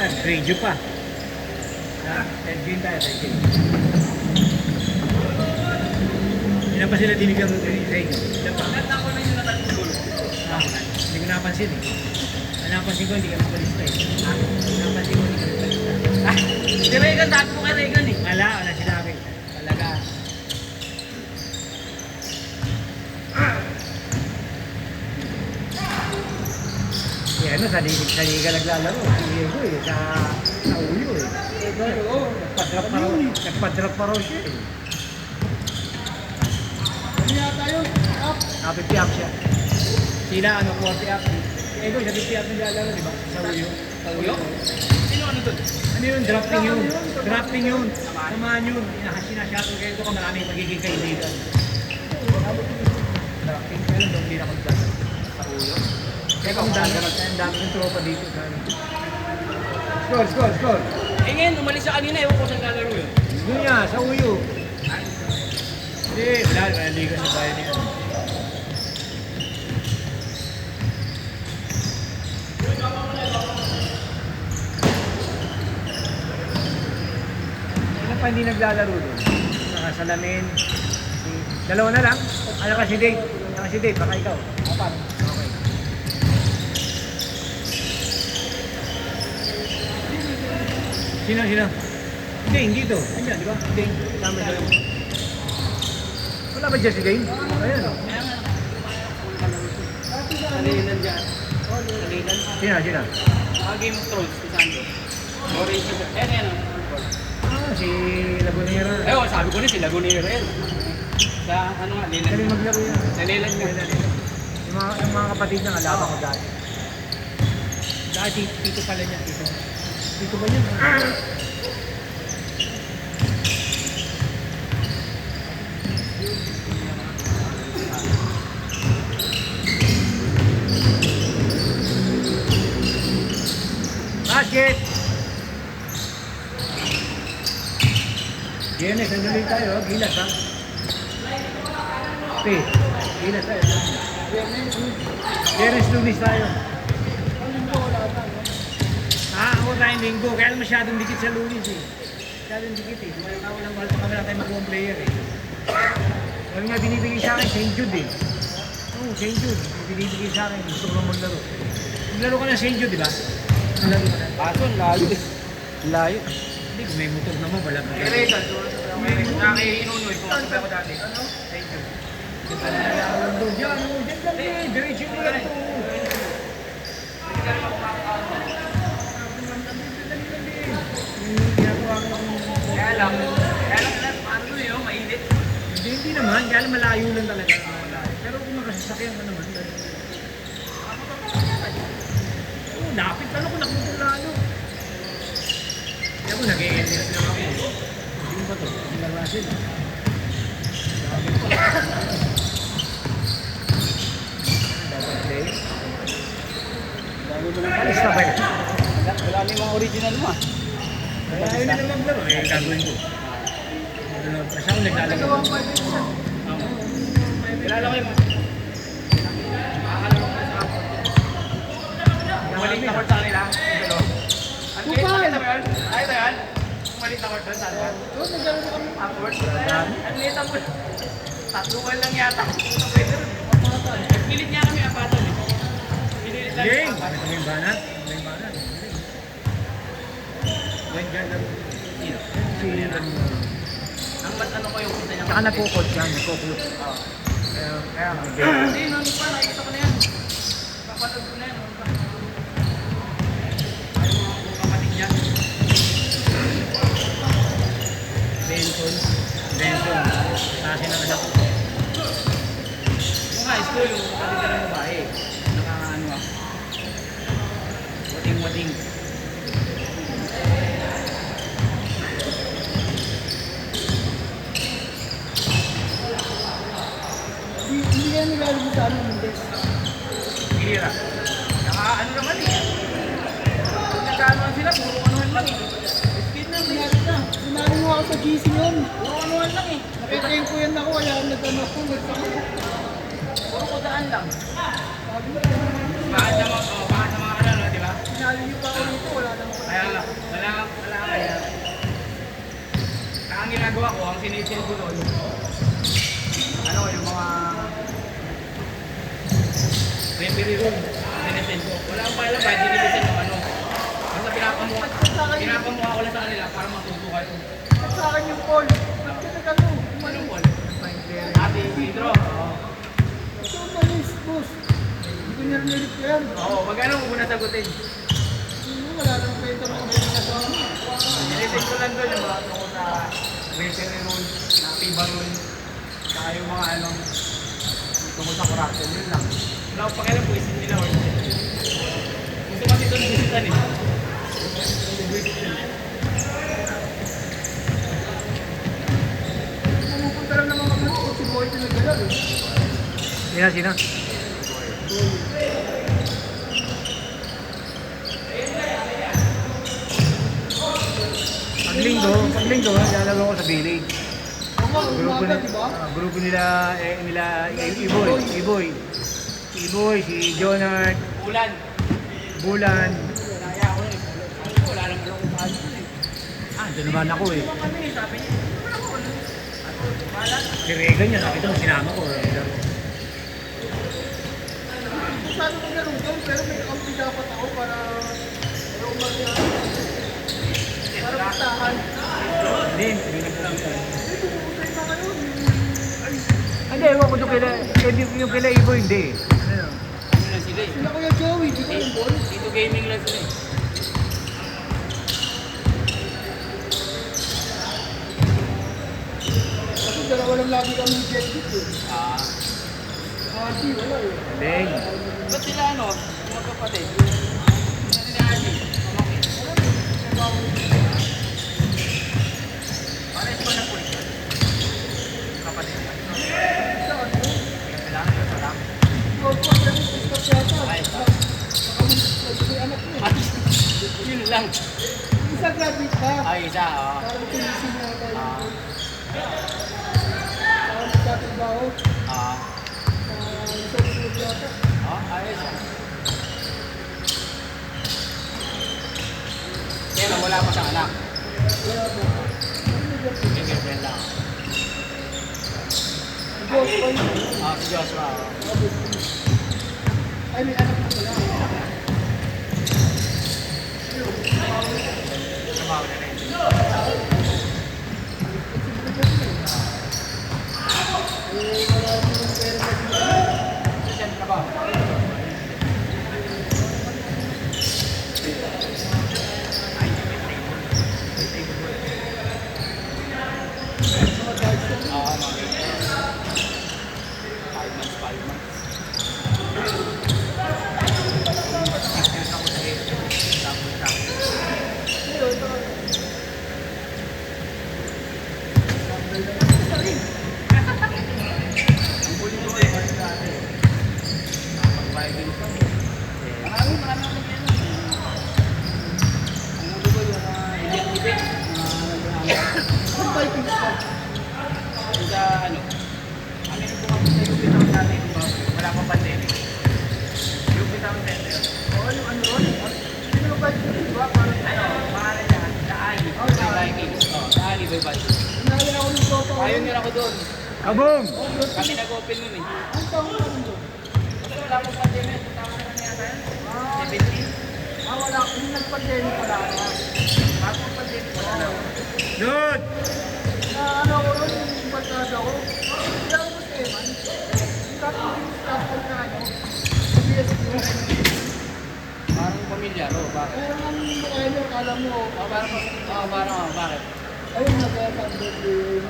Nag-radio pa. Third game tayo, third game. Hindi na pa sila dinigyan ng radio. Bakit ako na yung natagulol? Hindi ko napansin eh. Ang napansin ko, hindi ka magbalista eh. Napansin ko, hindi ka magbalista. Di ba yung dati mo kay Regan eh? Wala sinabi. Talaga. Eh ano, sa liga naglalaro. Si Diego eh, sa ulo eh. Nagpa-drop pa raw siya eh. Ano yata yun? Up. 50 up siya. Sila ano, 40 up. Diego, sa 50 up naglalaro, di ba? Sa ulo. Sa uyo? Sino ano dun? Ano yun? Drafting yun. Drafting yun. Samahan yun. Sinasyato kayo ito ka maraming magiging kaibigan. Drafting. Kaya lang daw hindi na ako naglalaro. Sa uyo? Kaya ang dami ng tropa dito sa ano. Score. Eh ngayon, umalis siya kanina, ewan ko saan lalaro yun. Doon niya, sa uyo. Hindi, wala liga sa bayan niya. Sino pa hindi naglalaro doon? Saka Salamin. Dalawa na lang. Ano ka si Dave? Baka ikaw. Apat. Okay. Sino? Hindi to. Ayan, di ba? Hindi. Tama siya. Wala ba dyan si Dane? Ayan o. Kalilan dyan. Kalilan. Sino? Game of Thrones, si Sando. Orange siya. Ayan. Si Lagunera. Eh, sabi ko na si Lagunera yan. Sa ano nga, Lilan. Galing maglaro yan. Sa Lilan nga. Yung mga kapatid ng alaman ko dati. Dati, tito pala niya. Tito ba yun? Basket! Gilas, nanduloy tayo. Gilas, ha? Okay. Gilas tayo. Gilas, Lunis tayo. Ako tayong linggo. Kaya masyadong dikit sa Lunis, eh. Masyadong dikit, eh. Walang mahal pa kami na tayo mag-home player, eh. Wala nga binibigay sa akin, St. Jude, eh. Oo, St. Jude. Binibigay sa akin. Gusto ko lang maglaro. Maglaro ka na St. Jude, di ba? Maglaro ka na. Kaso, layo eh. Layo. Hindi, kung may motor naman, wala pa. Eh, Regan, nakakainunoy. Pumasok ako dati. Thank you. Diyan lang eh. Diretso mo lang ito. Kaya lang, paano yun, mainit. Hindi naman, kaya lang malayo lang talaga. Pero kung makasasakyan ka naman. Lapit pala kung nakutong lalo. Kaya ko nag-e-ended lang ako. Hindi ba ito? Hindi lang natin. Dapat play. Alis na ba yun? Wala na yung mga original mo ah. Kaya yun na maglaro. Eh, gagawin ko. Kasi ako naglalaro. Kilala ko yung makakalaro ko sa ako. Maliit na court sa kanila. Ang case, nakita mo yun? Nakita yun? Maliit na court doon, saan ba? Doon, nagkaroon na kami. Ang court? Ang liit ang court. Tatluan lang yata. Pilit niya kami apatan eh. Pinilit lang Game! yung apat. Ito yung banat. Ito yung banat. Ganyan lang. Ang mas ano ko yung punta niya. Saka nagkukod siya. Nagkukod. Kaya Hindi, noon pa, nakikita ko na yan. Papatod ko na yan. Noon pa. Ay, mga kapatid niya. Benson. Kasi ng anak ko. Yung high school, yung kapatid ka ng babae. Nakakaano ako. Wating-wating. Hindi kaya nilalabas sa ano, hindi. Hira. Ano naman eh. Pag nagkaanuan sila, puro anuhan lang eh. Speed na, Sinali na. Sinali mo ako sa GC yun. puro anuhan lang eh. Nakitayin ko yan ako, kaya nagtanong ako, nagtanong. Puro kudaan lang. Sabi mo, Baka sa mga ano, di ba? sinali niyo pa ako rito, wala naman. Kaya nga. sinisil ko doon, ano, yung mga referee room, sinisil ko. Wala akong pala ba, hindi nilisin yung ano. Basta pinapamuha ko lang sa kanila para matuto kayo. At sa akin yung call. Ba't ka nag-ano? Anong call? Ate, intro. Oo. Ito malis, boss. Hindi ko niya narinig ko yan. Oo, magkano mo muna sagutin? Wala nang kwenta mga ganyan na sa amin. Sinisil ko lang doon yung mga tungkol sa referee rule, na FIBA rule, saka yung mga ano, tungkol sa corruption, yun lang. Wala akong pakialam kung isin nila or hindi. Gusto kasi ito nagisitan eh. Pumupunta lang naman kami kung si Boy pinagdala eh. Sino? Paglinggo, lalaro ko sa village. Ako, umaga, di ba? Grupo nila, Iboy, si Jonard, Ulan. Bulan. Kaya ako eh. Wala naman akong kahit eh. Doon naman ako eh. Kami, sabi niya, wala ko ano. Balat. Si Regan yun, nakita mo, sinama ko. Masyado ko ganun doon, pero may kampi dapat ako para umaga. Para magtahan. Hindi nagpupunta. Eh, pumupunta na kayo. Hindi, ewan ko doon yung kila Iboy, hindi. Ano? Ano lang sila eh. Sila Kuya Joey, di ba yung Boy? Dito gaming lang sila eh. Kasi dalawa lang lagi kami objective eh. Ah. Haji, wala eh. Deng. Ba't sila ano? Mga kapatid? Sila ni Haji. Pamangkin. Pares ba ng pulis yun? Kapatid niya. Kailangan nasa lang. Gold po, pero gusto ko yata. Ay, May anak niya. Yun lang. Isa graduate pa. Ay, isa, oo. Parang tulisin niya ako. Ah. Parang magtatrabaho. Ah. Sa usunod yata. Oh, ayos ah. Pero wala pa siyang anak. Wala po. Yung girlfriend lang. Diyos ko yun. Ah, si Joshua. Oh. Ay, may anak na pala. Trabaho na rin. Eh, wala akong pera sa dito. Saan trabaho? Oo, mga ganyan. 5 months, 5 months. 6 years ako sa head. Tapos. Ayun, ito. Ang huli ko ay balik dati. Nakapag-Bible pa. Marami ako nagyan. Ang huli ko yung ibig-ibig. Ang Vikings pa. Yung sa ano. Ang ino ko kapag sa Lupit Town dati, di ba? Wala pang pandemic. Lupit Town Center. Oo, yung ano ron. Sino ang Vikings, di ba? Parang Ano, pangalan niya, The Ali. The Vikings. Oh, The Ali by Vikings. Hinali ako ng Toto. Pioneer ako doon. Kabong! Kami nag-open nun eh. Ang taong ka rin doon. Kasi wala pang pandemic. Tama naman yata yan. 17. Wala. Yung nag-pandemic wala ako. Bago ang pandemic wala na. Dude! Na ano ko ron, yung barkada ko. Hindi ako sa Eman. Yung staff ko na ano. BSQ. Parang pamilyar, oh, bakit? Pero ang ano, kala mo, Oh, parang, bakit? ayun nag-birthday,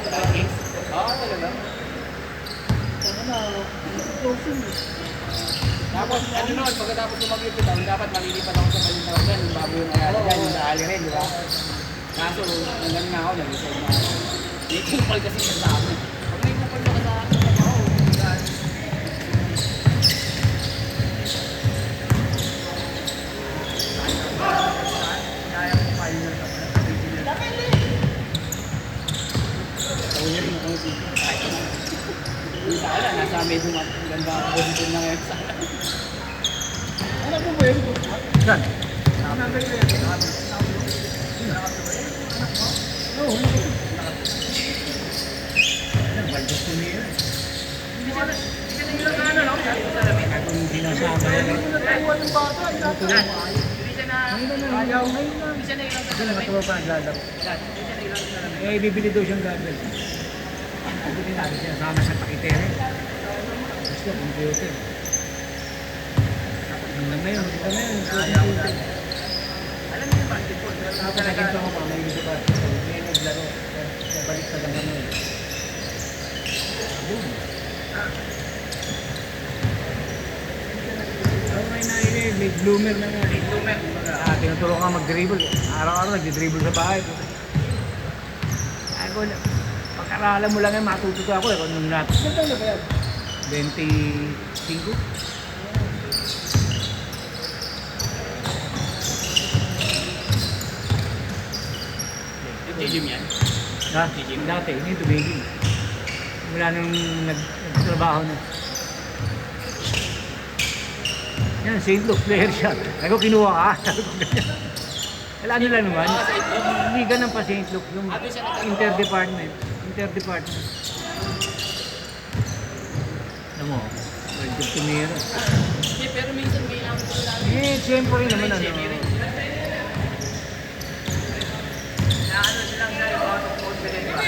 Vikings? Oo, talaga. Tapos, ano nun, pagkatapos ng mag-ipit taon, dapat malilipat ako sa Balintawgan, yung bago yung ayala dyan, yung naali rin, di ba? Kaso, nandang na ako, nag-resign na ako. May kupal kasi siya sa akin. Pag may kupal ka sa akin, ako, yan. Kaya ko pa yun sa Pioneer na ako dito. Yung sa ala, nasa medyo ganda ang position na ngayon sa ala. Alam mo ba yun? Saan? Number 11. Oo, hindi. Ano, baldos ko niya. Hindi siya nailang na ano, no? Salamin. Kung sinasama yan. Hindi mo natuwa yung bata. Hindi siya na... Ayaw ngayon na. Hindi siya nailang sa Hindi salamin. matuwa pa naglalaro. Hindi siya nailang sa salamin. Eh, bibili daw siyang gagawin. Sabi din natin siya, sama sa pakitere. Gusto, computer. Hanggang ngayon, makita mo yun, computer. Alam niyo yung basketball. Tapos nakita ko pa, may gusto pa. Kaya naglaro. Nabalik sa lang kami. Yun. Ako ngayon na yun, late bloomer na nga. Late bloomer. Tinuturo ka mag-dribble. Araw-araw nag-dribble sa bahay. Ako, pag-aralan mo lang yan, matututo ako eh. Kung nung natin. Saan tayo na ba yan? 25? Gym yan. Ha? Dati, hindi tumigil. Mula nung nagtrabaho na. Yan, St. Luke player siya. Ako kinuha ka. Wala ano lang naman. Hindi ganun pa St. Luke. Yung interdepartment. Interdepartment. Alam mo, World Cup tumira. Pero minsan kailangan ko lang. Eh, siyempre naman ano. Na ano silang sa yung out of confidence ba?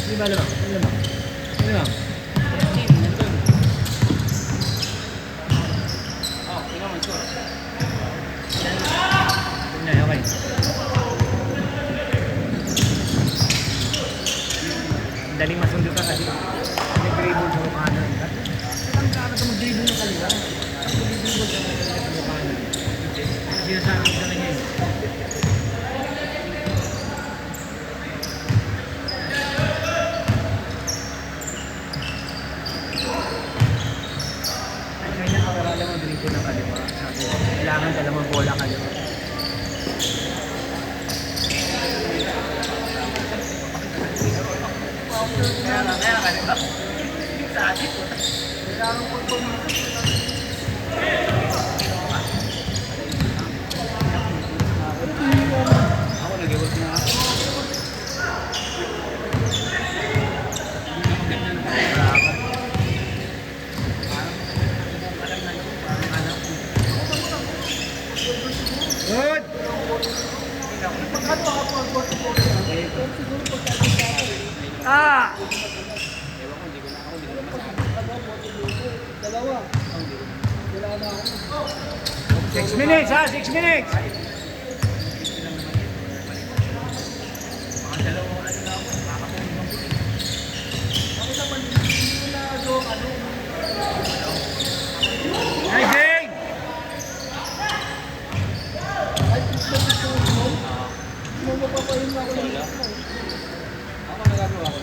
Di ba alam? Alam mo? Alam mo? Team, nandun. Oh, tingnan mo, score. Na, okay. Daling masundo ka kasi nag-dribble sa kanan. Ang kaya ka mag-dribble ng kaliwa. Ang mag-dribble ka sa kanan. Ang sinasabi ko sa kanya yun. Ang kaya nakawala mo dribble ng kaliwa. Sabi, kailangan ka lang mag-bola kaliwa. Kaya ka, di ba? Sa atin. Kailangan ko ito. Ako nag-iwas na ako. Good! Pagkano ako ang bote ko? Siguro pagkano sa akin. Ah! Dalawa. Wala na ako. 6 minutes ha! 6 minutes! Ako naman, hindi na do ano. Nice game! Ay, gusto mo. Hindi mo papayin ako ng gusto. Ako nagagawa ko.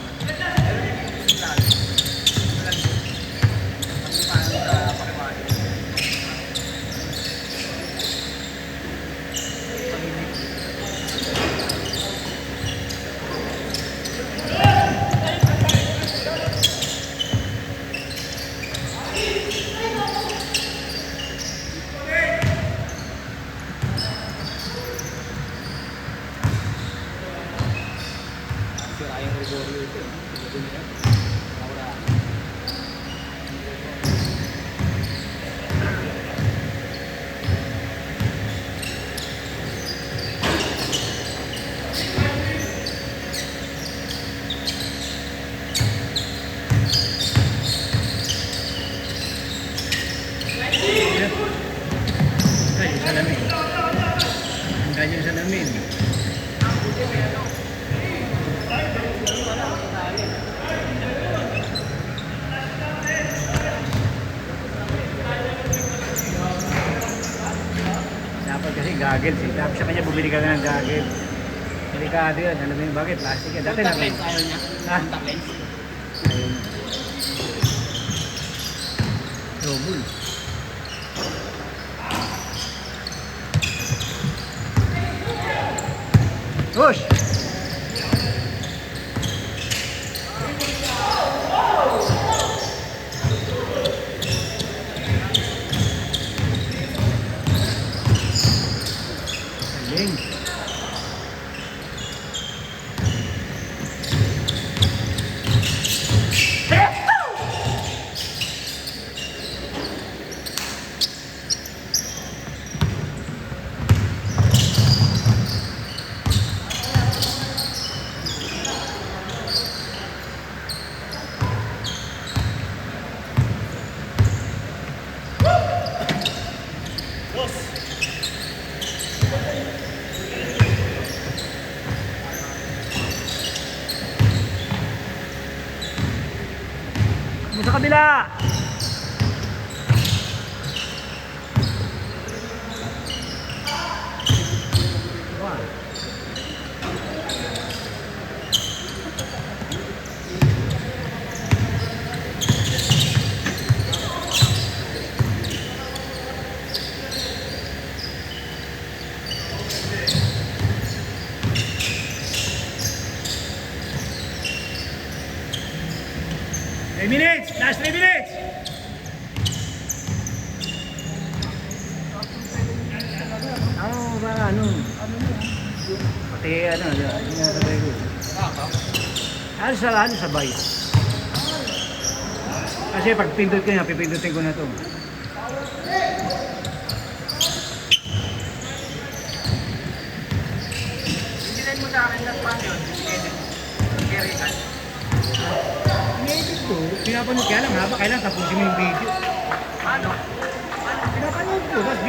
Sira yung Gregorio ito. Ito nila. Wala. Ay, yung salamin. Ang ganyan salamin. Dapat kasi goggles eh. Dapat sa kanya bumili ka ng goggles. Delikado yun. Alam mo yung bakit? Plastic yan. Dati Contact namin. lens ayaw niya. Ha? Contact lens. Ayun. Trouble. Push! Mo sa kabila. Wow. Three minutes! Last 3 minutes! Oo, ba ano? Pati ano, yung sabay ko. Ano sabay? Kasi pag pindot ko yan, pipindutin ko na to. Hindi rin mo sa akin na paano yun. Carry ka. Iniisip ko, pinapanood kaya lang haba, kailangan tapusin mo yung video. Paano? Pinapanood ko, tapos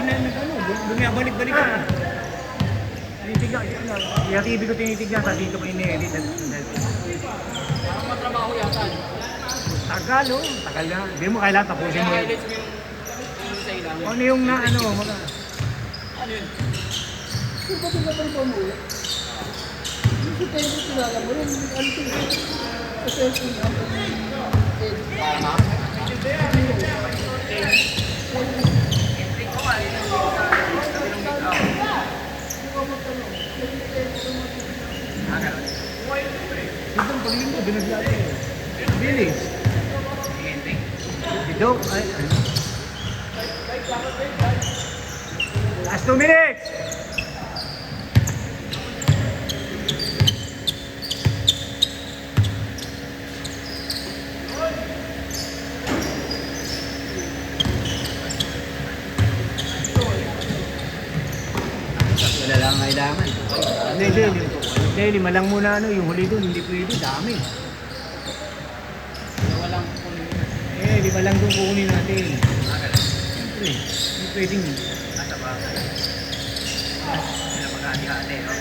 bumabalik-balik ka. Tinitignan, yung TV ko tinitignan, tapos dito ko ini-edit. Parang matrabaho yata. Tagal oh, tagal na. Hindi mo kailangan tapusin mo. Highlights mo yung sa ilang. Ano yung na ano, mga... Ano yun? Yung pati na tayo mo, yung si Tengo kilala mo, yung ano ito, sa cellphone niya, Tama? Itong pagling ko, binaglalo eh. Bilis. Ito, ay. Last 2 minutes! Wala lang kailangan. Hindi, lima lang muna ano, yung huli doon, hindi pwede, dami. Walang kunin. Lima lang doon kukunin natin. Siyempre, hindi pwedeng. Nasa bagay. Sila mag-hati-hati, no?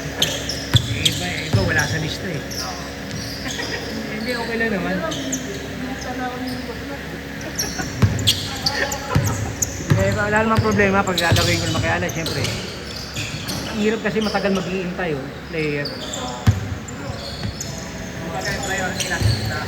Iba, wala sa lista eh. Oo. Hindi, okay lang naman. Wala namang problema pag lalawin ko naman kaya na, siyempre. Ang hirap kasi matagal mag-iintay, oh, player. Kumbaga yung priority natin sa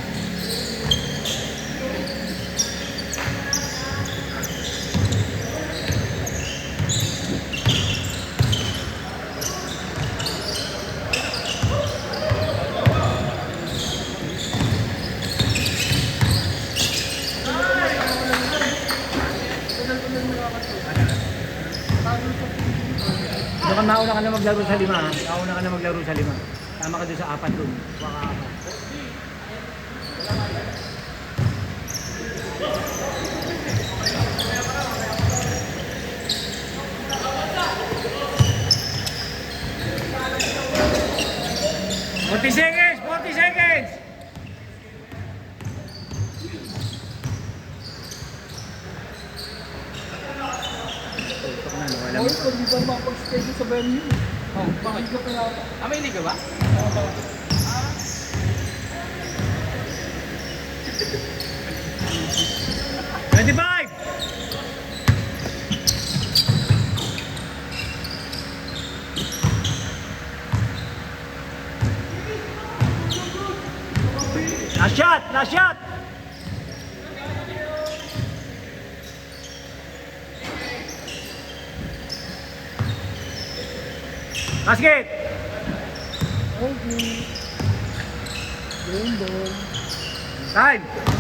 Baka mauna ka na maglaro sa 5, ha? Mauna ka na maglaro sa 5. Tama ka doon sa 4 doon. Baka 40 seconds! 40 seconds! Tutok na, no? Alam Oy, mo. kung di ba mapag-schedule sa venue? Oh, bakit? Hindi ka pa yata. May liga ba? $25! Last shot! Last shot! Basket! Okay. Game ball. Time!